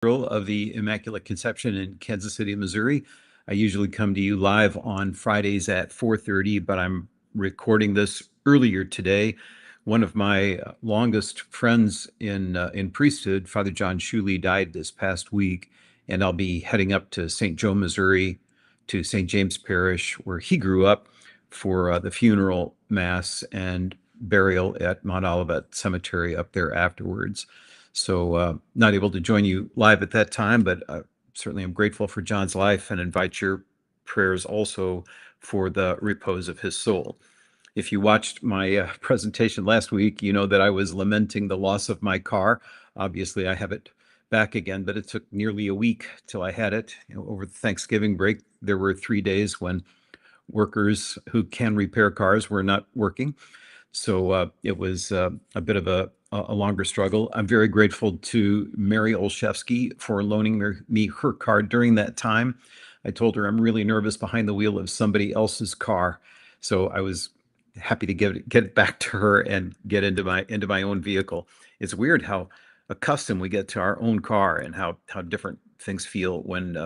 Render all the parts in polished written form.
Of the Immaculate Conception in Kansas City, Missouri. I usually come to you live on Fridays at 4:30, but I'm recording this earlier today. One of my longest friends in priesthood, Father John Shuley, died this past week, and I'll be heading up to St. Joe, Missouri, to St. James Parish, where he grew up, for the funeral mass and burial at Mount Olivet Cemetery up there afterwards. So, not able to join you live at that time, but certainly I'm grateful for John's life and invite your prayers also for the repose of his soul. If you watched my presentation last week, you know that I was lamenting the loss of my car. Obviously, I have it back again, but it took nearly a week till I had it. Over the Thanksgiving break, there were 3 days when workers who can repair cars were not working. So it was a bit of a longer struggle. I'm very grateful to Mary Olszewski for loaning me her car during that time. I told her I'm really nervous behind the wheel of somebody else's car, so I was happy to get it back to her and get into my own vehicle. It's weird how accustomed we get to our own car and how different things feel when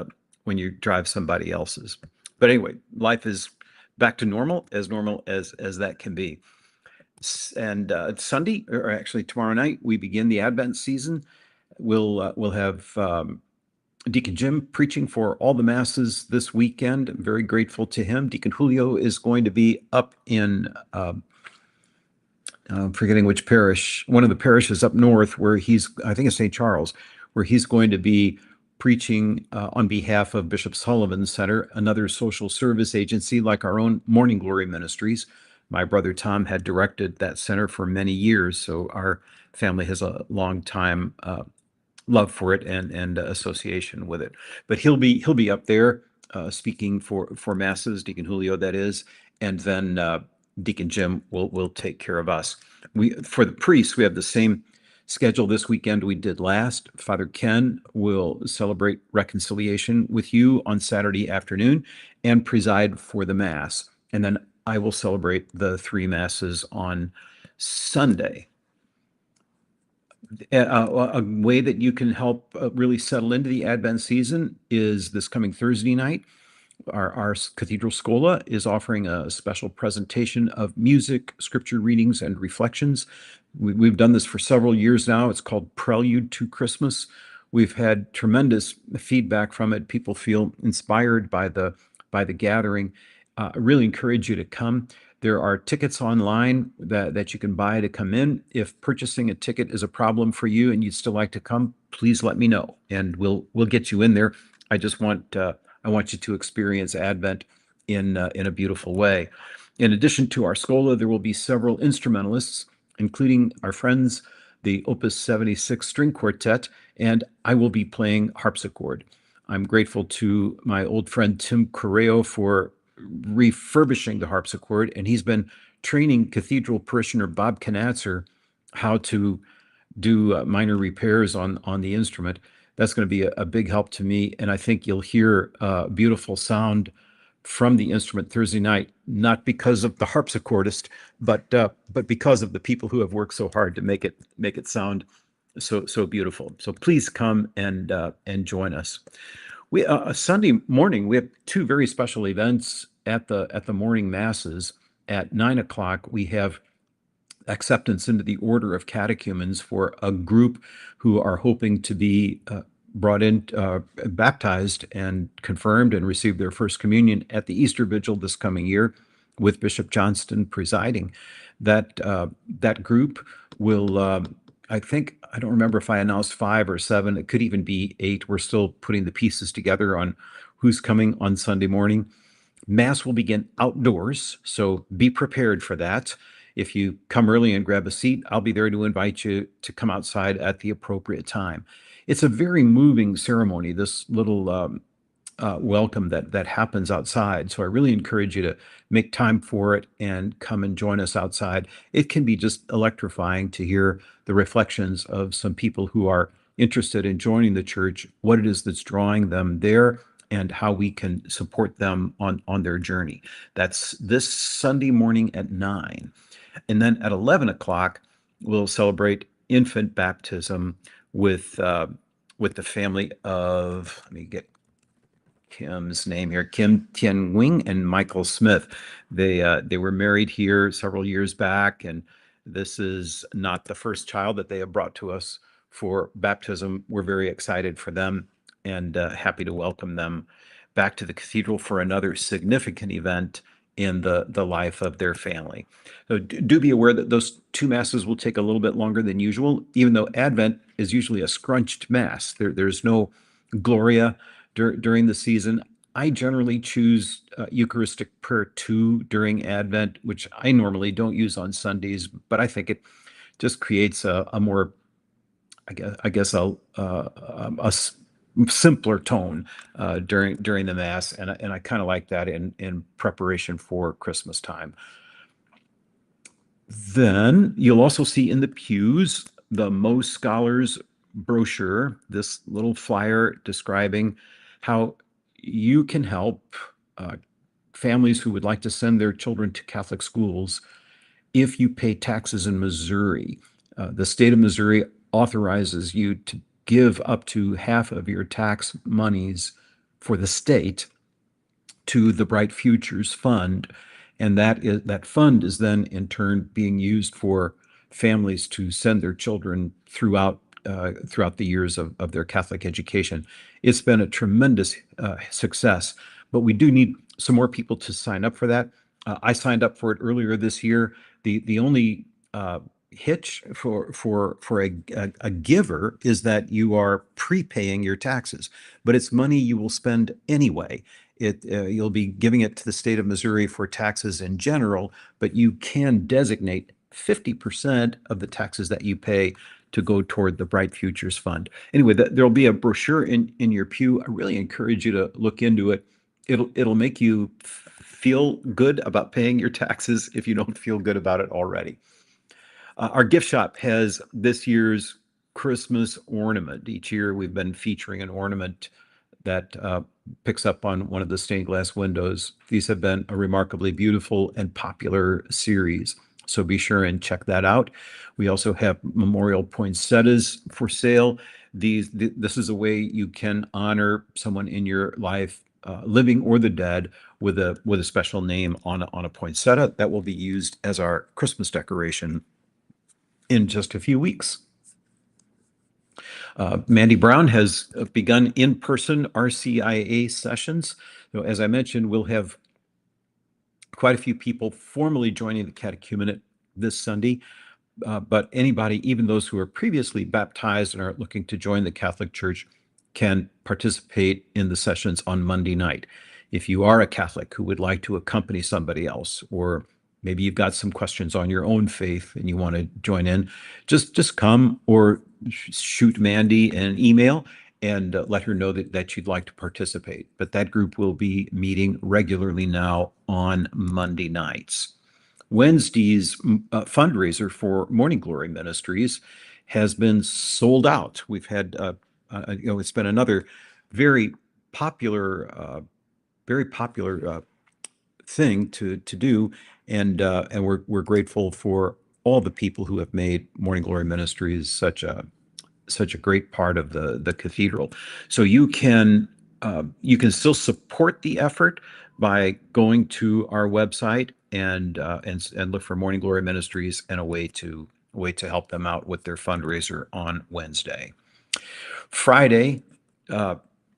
you drive somebody else's. But anyway, life is back to normal as that can be. And Sunday, or actually tomorrow night, we begin the Advent season. We'll have Deacon Jim preaching for all the masses this weekend. I'm very grateful to him. Deacon Julio is going to be up in I'm forgetting which parish, one of the parishes up north where I think it's St. Charles, where he's going to be preaching on behalf of Bishop Sullivan's Center, another social service agency like our own Morning Glory Ministries. My brother Tom had directed that center for many years, so our family has a long time love for it and association with it. But he'll be up there speaking for masses, Deacon Julio, that is, and then Deacon Jim will take care of us. For the priests, we have the same schedule this weekend we did last. Father Ken will celebrate reconciliation with you on Saturday afternoon and preside for the Mass. And then I will celebrate the three Masses on Sunday. A way that you can help really settle into the Advent season is this coming Thursday night. Our Cathedral Schola is offering a special presentation of music, scripture readings, and reflections. We've done this for several years now. It's called Prelude to Christmas. We've had tremendous feedback from it. People feel inspired by the gathering. I really encourage you to come. There are tickets online that you can buy to come in. If purchasing a ticket is a problem for you and you'd still like to come, please let me know, and we'll get you in there. I just want you to experience Advent in a beautiful way. In addition to our Schola, there will be several instrumentalists, including our friends, the Opus 76 String Quartet, and I will be playing harpsichord. I'm grateful to my old friend Tim Correo for refurbishing the harpsichord, and he's been training Cathedral parishioner Bob Knatzer how to do minor repairs on the instrument. That's going to be a big help to me, and I think you'll hear beautiful sound from the instrument Thursday night, not because of the harpsichordist, but because of the people who have worked so hard to make it sound so beautiful. So please come and join us. We Sunday morning we have two very special events at the morning masses. At 9 o'clock, we have acceptance into the Order of Catechumens for a group who are hoping to be brought in, baptized and confirmed and receive their first communion at the Easter Vigil this coming year, with Bishop Johnston presiding. That group will, I think, I don't remember if I announced 5 or 7, it could even be 8. We're still putting the pieces together on who's coming on Sunday morning. Mass will begin outdoors, so be prepared for that. If you come early and grab a seat, I'll be there to invite you to come outside at the appropriate time. It's a very moving ceremony, this little welcome that happens outside. So I really encourage you to make time for it and come and join us outside. It can be just electrifying to hear the reflections of some people who are interested in joining the church, what it is that's drawing them there, and how we can support them on their journey. That's this Sunday morning at 9. And then at 11 o'clock, we'll celebrate infant baptism with with the family of, let me get Kim's name here, Kim Tien Wing and Michael Smith. They were married here several years back, and this is not the first child that they have brought to us for baptism. We're very excited for them and happy to welcome them back to the cathedral for another significant event in the life of their family. So do be aware that those two masses will take a little bit longer than usual, even though Advent is usually a scrunched mass. There's no Gloria during the season. I generally choose Eucharistic prayer 2 during Advent, which I normally don't use on Sundays, but I think it just creates a more, I guess simpler tone during the Mass, and I kind of like that in preparation for Christmas time. Then you'll also see in the pews the Most Scholars brochure, this little flyer describing how you can help uh, families who would like to send their children to Catholic schools if you pay taxes in Missouri. The state of Missouri authorizes you to give up to half of your tax monies for the state to the Bright Futures Fund, and that fund is then in turn being used for families to send their children throughout the years of their Catholic education. It's been a tremendous success, but we do need some more people to sign up for that. I signed up for it earlier this year. The only hitch for a giver is that you are prepaying your taxes, but it's money you will spend anyway. You'll be giving it to the state of Missouri for taxes in general, but you can designate 50% of the taxes that you pay to go toward the Bright Futures Fund. Anyway, there'll be a brochure in your pew. I really encourage you to look into it. It'll make you feel good about paying your taxes if you don't feel good about it already. Our gift shop has this year's Christmas ornament. Each year we've been featuring an ornament that picks up on one of the stained glass windows. These have been a remarkably beautiful and popular series, so be sure and check that out. We also have memorial poinsettias for sale. This is a way you can honor someone in your life, living or the dead, with a special name on a poinsettia that will be used as our Christmas decoration in just a few weeks. Mandy Brown has begun in-person RCIA sessions. So as I mentioned, we'll have quite a few people formally joining the catechumenate this Sunday, but anybody, even those who are previously baptized and are looking to join the Catholic Church, can participate in the sessions on Monday night. If you are a Catholic who would like to accompany somebody else, or maybe you've got some questions on your own faith and you want to join in, just come or shoot Mandy an email and let her know that you'd like to participate. But that group will be meeting regularly now on Monday nights. Wednesday's fundraiser for Morning Glory Ministries has been sold out. We've had, it's been another very popular, thing to do, and we're grateful for all the people who have made Morning Glory Ministries such a great part of the cathedral. So you can still support the effort by going to our website and look for Morning Glory Ministries and a way to help them out with their fundraiser on Wednesday. Friday,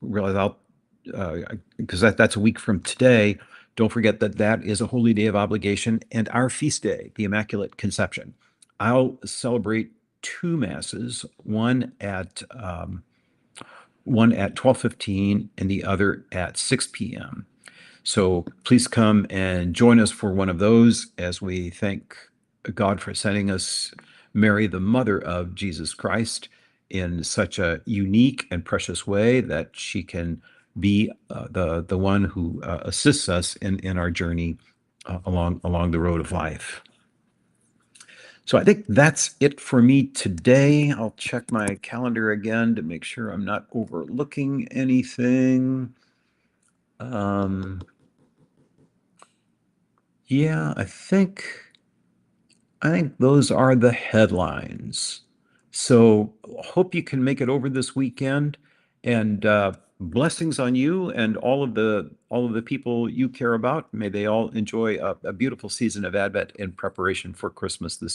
realize I'll because that's a week from today. Don't forget that is a holy day of obligation and our feast day, the Immaculate Conception. I'll celebrate two masses, one at 12:15 and the other at 6 p.m. So please come and join us for one of those as we thank God for sending us Mary, the mother of Jesus Christ, in such a unique and precious way that she can be the one who assists us in our journey along the road of life. So I think that's it for me today. I'll check my calendar again to make sure I'm not overlooking anything. Yeah, I think those are the headlines. So hope you can make it over this weekend, and blessings on you and all of the people you care about. May they all enjoy a beautiful season of Advent in preparation for Christmas this year.